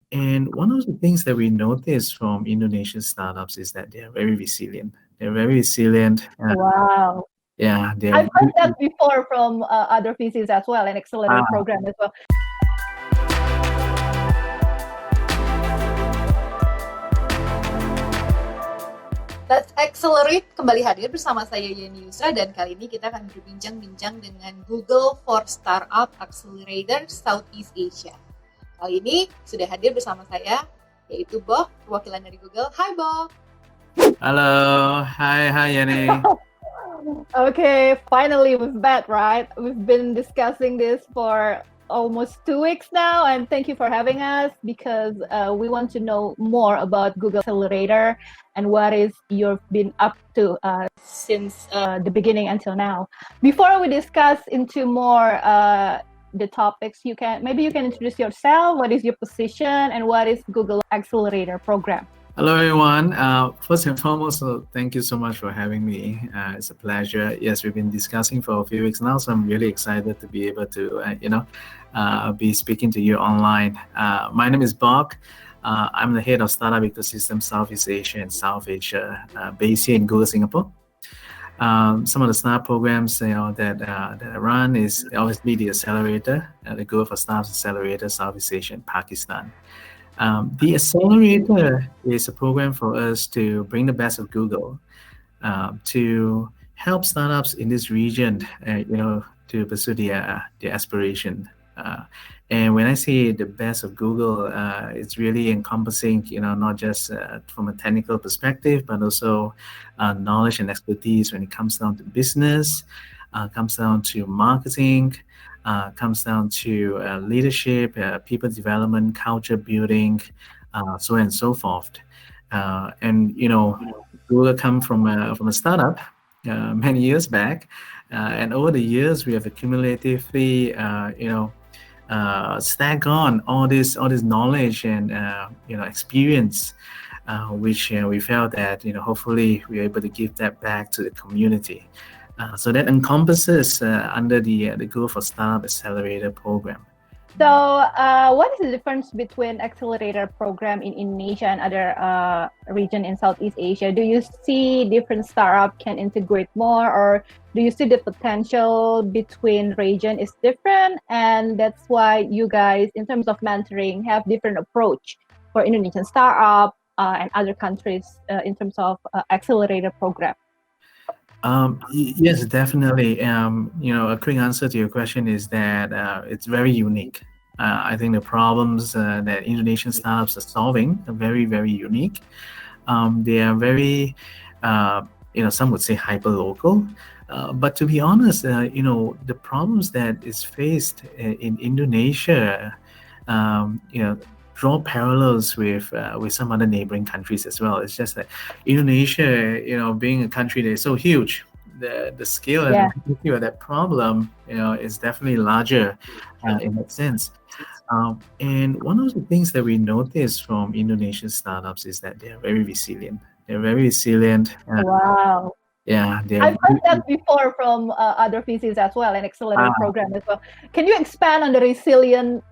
And one of the things that we notice from Indonesian startups is that they are very resilient. They're very resilient. Wow. Yeah, they're I've heard that before from other VCs as well, an accelerator uh, program as well. Let's Accelerate kembali hadir bersama saya Yeni Yusra, dan kali ini kita akan berbincang-bincang dengan Google for Startup Accelerator Southeast Asia. Kali ini sudah hadir bersama saya, yaitu Bok, perwakilan dari Google. Hai Bok. Hello, hi Yeni. Okay, finally we're back, right? We've been discussing this for almost 2 weeks now, and thank you for having us, because we want to know more about Google Accelerator and what is you've been up to since the beginning until now. Before we discuss into more the topics, you can introduce yourself. What is your position, and what is Google Accelerator program? Hello, everyone. First and foremost, thank you so much for having me. It's a pleasure. Yes, we've been discussing for a few weeks now, so I'm really excited to be able to, be speaking to you online. My name is Bok. I'm the head of Startup Ecosystem Southeast Asia and South Asia, based here in Google, Singapore. Some of the startup programs that I run is obviously the Accelerator, the Google for Startups Accelerator Southeast Asia and Pakistan. The Accelerator is a program for us to bring the best of Google to help startups in this region, to pursue their aspiration. And when I say the best of Google, it's really encompassing, not just from a technical perspective, but also knowledge and expertise when it comes down to business, comes down to marketing, comes down to leadership, people development, culture building, so on and so forth. And Google come from a startup many years back, and over the years we have accumulatively, stack on all this knowledge and experience, which we felt that hopefully we are able to give that back to the community. So that encompasses under the Google for Startup Accelerator program. So what is the difference between Accelerator program in Indonesia and other region in Southeast Asia? Do you see different startup can integrate more, or do you see the potential between region is different, and that's why you guys, in terms of mentoring, have different approach for Indonesian startup and other countries in terms of Accelerator program? Yes, definitely. A quick answer to your question is that it's very unique. I think the problems that Indonesian startups are solving are very, very unique. They are very, some would say hyper local. But to be honest, the problems that is faced in Indonesia, draw parallels with some other neighboring countries as well. It's just that Indonesia, being a country that is so huge, the scale and the magnitude of that problem, is definitely larger in that sense. And one of the things that we notice from Indonesian startups is that they are very resilient. They're very resilient. Wow. Yeah, I've heard that before from other VCs as well, an accelerator program as well. Can you expand on the resilient?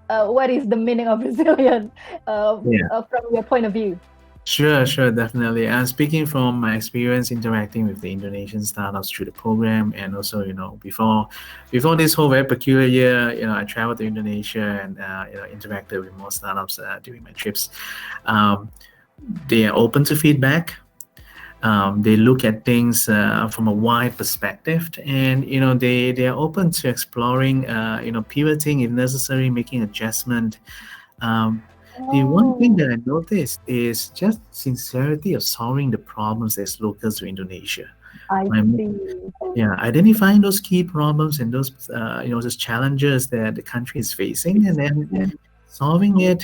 What is the meaning of resilient from your point of view? Sure, definitely. Speaking from my experience interacting with the Indonesian startups through the program, and also, before this whole very peculiar year, I traveled to Indonesia and interacted with more startups during my trips. They are open to feedback. They look at things from a wide perspective, and they are open to exploring, pivoting if necessary, making adjustment. The one thing that I noticed is just sincerity of solving the problems that's local to Indonesia. I see. Yeah, identifying those key problems and those those challenges that the country is facing, and then solving it.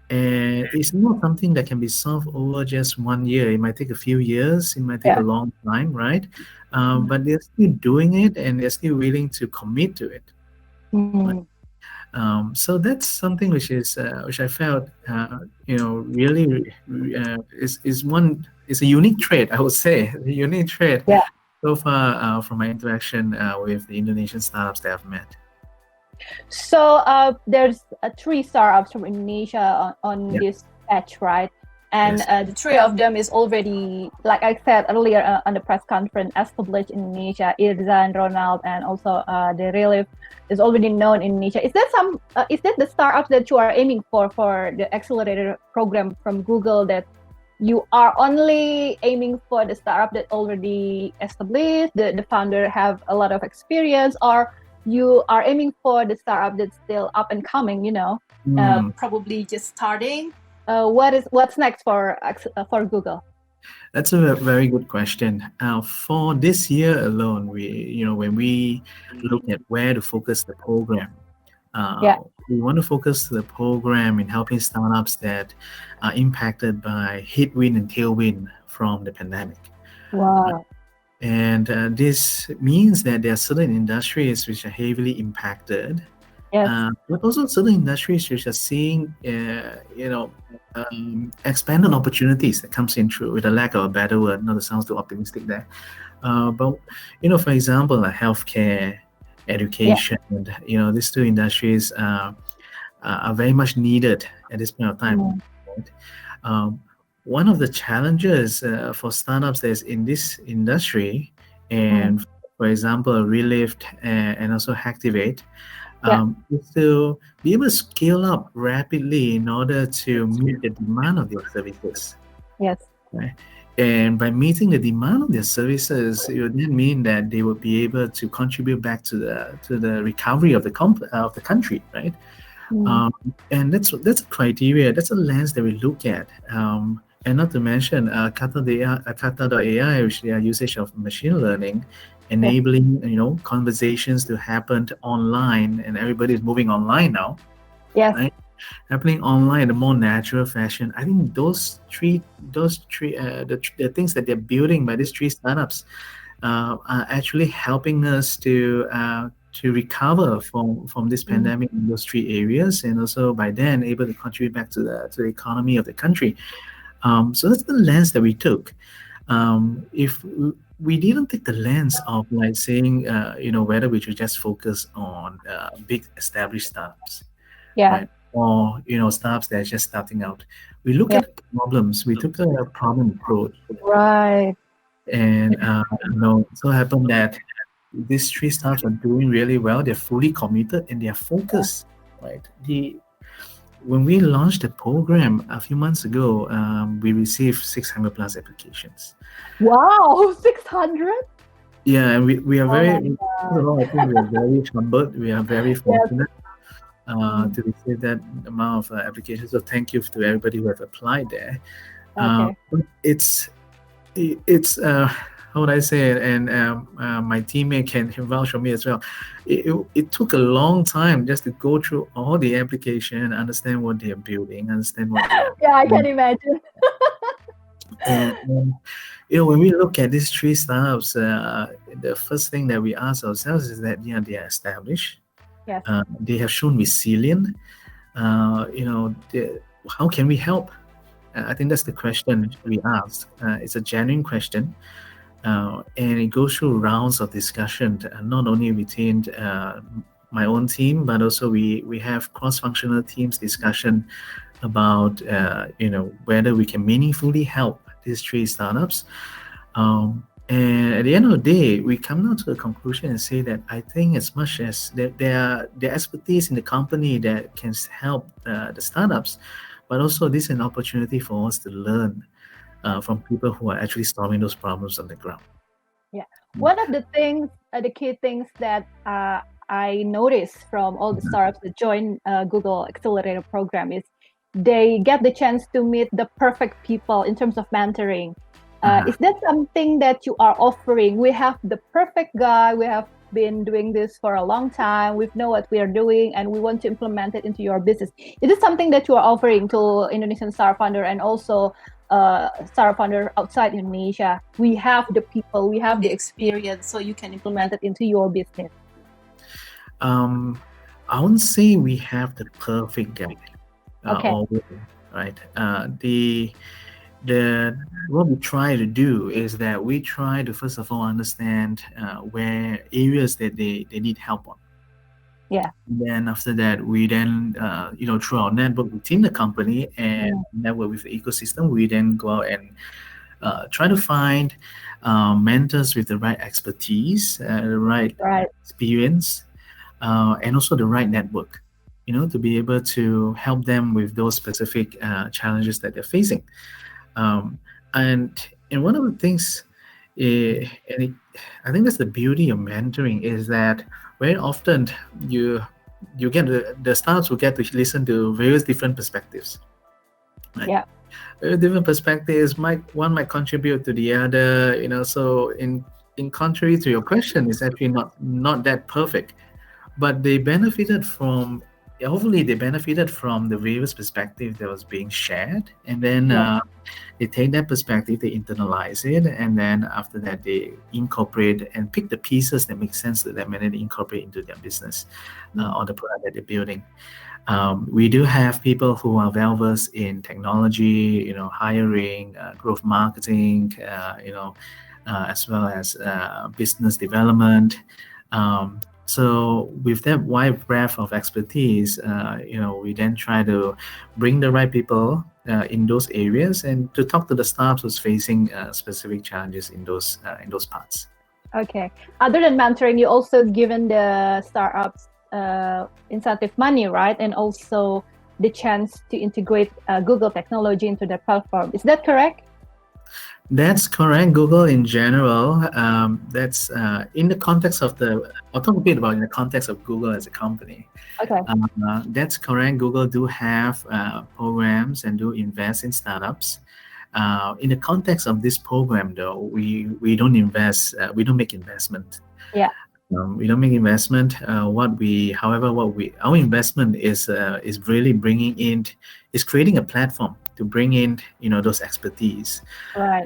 And it's not something that can be solved over just 1 year. It might take a few years. It might take a long time, right? But they're still doing it, and they're still willing to commit to it. So that's something which I felt, really is a unique trait. I would say a unique trait so far from my interaction with the Indonesian startups that I've met. So there's three startups from Indonesia on Yeah. this batch, right? And Yes. the three of them is already, like I said earlier on the press conference, established in Indonesia. Irzan, Ronald, and also the Relief is already known in Indonesia. Is that the startups that you are aiming for the accelerator program from Google, that you are only aiming for the startup that already established, the founder have a lot of experience, or you are aiming for the startup that's still up and coming, Probably just starting? What's next for Google? That's a very good question. For this year alone, when we look at where to focus the program, Yeah. we want to focus the program in helping startups that are impacted by headwind and tailwind from the pandemic. Wow. And this means that there are certain industries which are heavily impacted, Yes. but also certain industries which are seeing, expanded opportunities that comes in through, with a lack of a better word, not to sound too optimistic there. But for example, like healthcare, education, and these two industries are very much needed at this point of time. Right? One of the challenges for startups that's in this industry, and for example, Relift and also Activate, is to be able to scale up rapidly in order to meet the demand of their services. Yes. Right? And by meeting the demand of their services, it would then mean that they will be able to contribute back to the recovery of the country, right? And that's a criteria, that's a lens that we look at. And not to mention Kata.ai, which their usage of machine learning, enabling conversations to happen online, and everybody's moving online now. Yes. Right? Happening online in a more natural fashion. I think those three, the things that they're building by these three startups are actually helping us to recover from this pandemic in those three areas, and also by then able to contribute back to the economy of the country. So that's the lens that we took. If we didn't take the lens of like saying, whether we should just focus on big established startups, Yeah. right? Or startups that are just starting out. We look at problems. We took a problem approach, Right. and so happened that these three startups are doing really well. They're fully committed and they are focused, right? When we launched the program a few months ago, we received 600 plus applications. Wow, 600? Yeah, and we are very, my first of all, I think we are very humbled. We are very fortunate to receive that amount of applications. So thank you to everybody who have applied there. Okay. But it's how would I say it? And my teammate can vouch for me as well. It took a long time just to go through all the application, understand what they are building, understand what. Yeah, I can imagine. And when we look at these three startups, the first thing that we ask ourselves is that they are established. Yes. They have shown resilience. How can we help? I think that's the question we ask. It's a genuine question, and it goes through rounds of discussion, not only within my own team, but also we have cross-functional teams discussion about whether we can meaningfully help these three startups. And at the end of the day, we come down to a conclusion and say that I think as much as there expertise in the company that can help the startups, but also this is an opportunity for us to learn from people who are actually solving those problems on the ground. Yeah. One of the things, the key things that I noticed from all the startups that join Google Accelerator program is they get the chance to meet the perfect people in terms of mentoring. Is that something that you are offering? We have the perfect guy. We have been doing this for a long time. We know what we are doing, and we want to implement it into your business. Is it something that you are offering to Indonesian startup founder and also startup founder outside Indonesia? We have the people, we have the experience, so you can implement it into your business. I wouldn't say we have the perfect guy. Okay. Right. What we try to do is that we try to first of all understand where areas that they need help on. Yeah. Then after that, we then, through our network within the company and network with the ecosystem, we then go out and try to find mentors with the right expertise, the right Right. experience, and also the right network, to be able to help them with those specific challenges that they're facing. Um, and one of the things, I think that's the beauty of mentoring, is that very often you you get the startups will get to listen to various different perspectives, right? Yeah. Very different perspectives. One might contribute to the other, So in contrary to your question, it's actually not that perfect, but they benefited from. Hopefully, they benefited from the various perspective that was being shared, and then Yeah. they take that perspective, they internalize it, and then after that, they incorporate and pick the pieces that make sense to them, and then incorporate into their business or the product that they're building. We do have people who are well versed in technology, hiring, growth marketing, as well as business development. So with that wide breadth of expertise, we then try to bring the right people in those areas and to talk to the startups who's facing specific challenges in those parts. Okay. Other than mentoring, you also given the startups incentive money, right? And also the chance to integrate Google technology into their platform. Is that correct? That's correct. Google in general, that's in the context of I'll talk a bit about in the context of Google as a company. Okay. That's correct. Google do have programs and do invest in startups. In the context of this program, though, we don't invest. We don't make investment. Yeah. We don't make investment. Our investment is really is creating a platform to bring in those expertise, Right.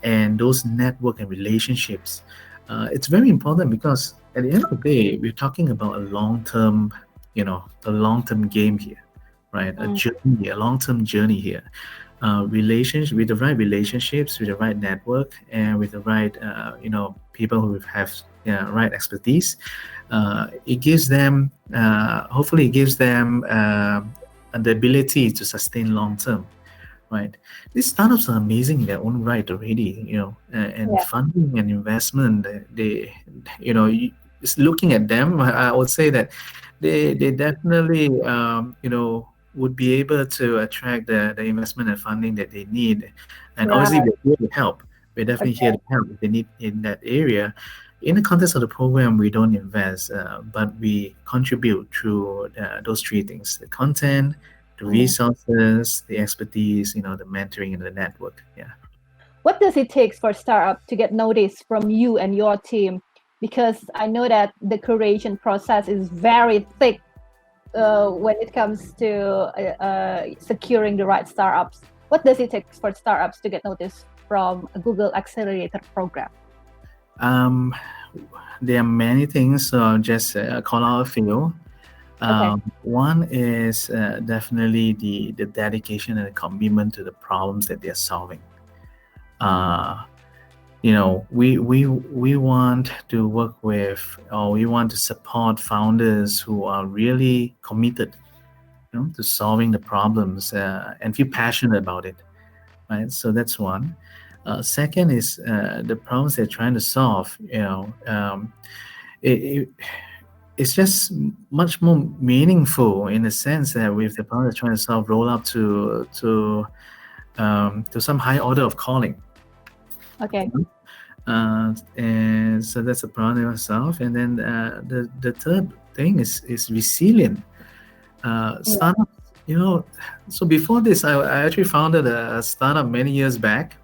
and those network and relationships. It's very important because at the end of the day, we're talking about a long-term game here, right? A long-term journey here. Relationship with the right relationships, with the right network, and with the right people who have right expertise. It gives them hopefully it gives them the ability to sustain long term, right? These startups are amazing in their own right already, and funding and investment. Just looking at them, I would say that they definitely would be able to attract the investment and funding that they need. And obviously, we're here to help. We're definitely here to help if they need in that area. In the context of the program, we don't invest, but we contribute through those three things: the content, the resources, the expertise, the mentoring, and the network. Yeah. What does it take for startup to get noticed from you and your team? Because I know that the curation process is very thick when it comes to securing the right startups. What does it take for startups to get noticed from a Google Accelerator program? There are many things, so I'll just call out a few. One is definitely the dedication and the commitment to the problems that they're solving. We want to work with, or we want to support founders who are really committed, to solving the problems and feel passionate about it, right? So that's one. Second is the problems they're trying to solve. It's just much more meaningful in the sense that with the problem they're trying to solve, roll up to some high order of calling. Okay. And so that's a problem itself. And then the third thing is resilient. Startups, so before this, I actually founded a startup many years back.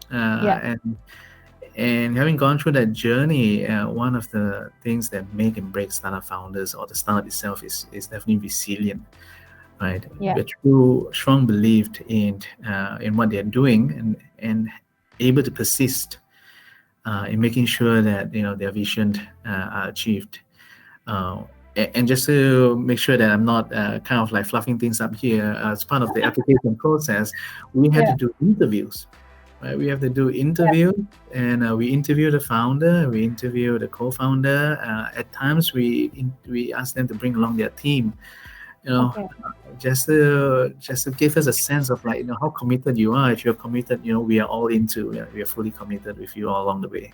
And having gone through that journey, one of the things that make and break startup founders or the startup itself is definitely resilient, right? Yeah. A true strong belief in what they're doing and able to persist in making sure that their vision are achieved. And just to make sure that I'm not kind of like fluffing things up here, as part of the application process, we had to do interviews. right? We have to do interview, and we interview the founder, we interview the co-founder. At times, we ask them to bring along their team. Okay. Just to give us a sense of like how committed you are. If you're committed, we are all into. We are fully committed with you all along the way.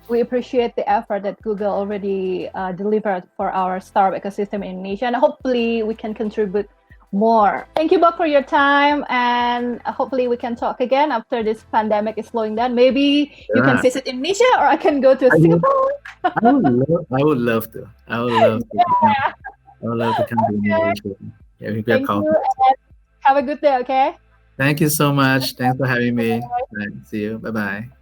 We appreciate the effort that Google already delivered for our startup ecosystem in Indonesia, and hopefully we can contribute more. Thank you, Bob, for your time, and hopefully we can talk again after this pandemic is slowing down. Maybe you can visit Indonesia, or I can go to Singapore. I would love to. I would love to. Yeah. I would love to come to Indonesia. Yeah, we Thank you, and have a good day, okay? Thank you so much. Thanks for having me. Right, see you. Bye-bye.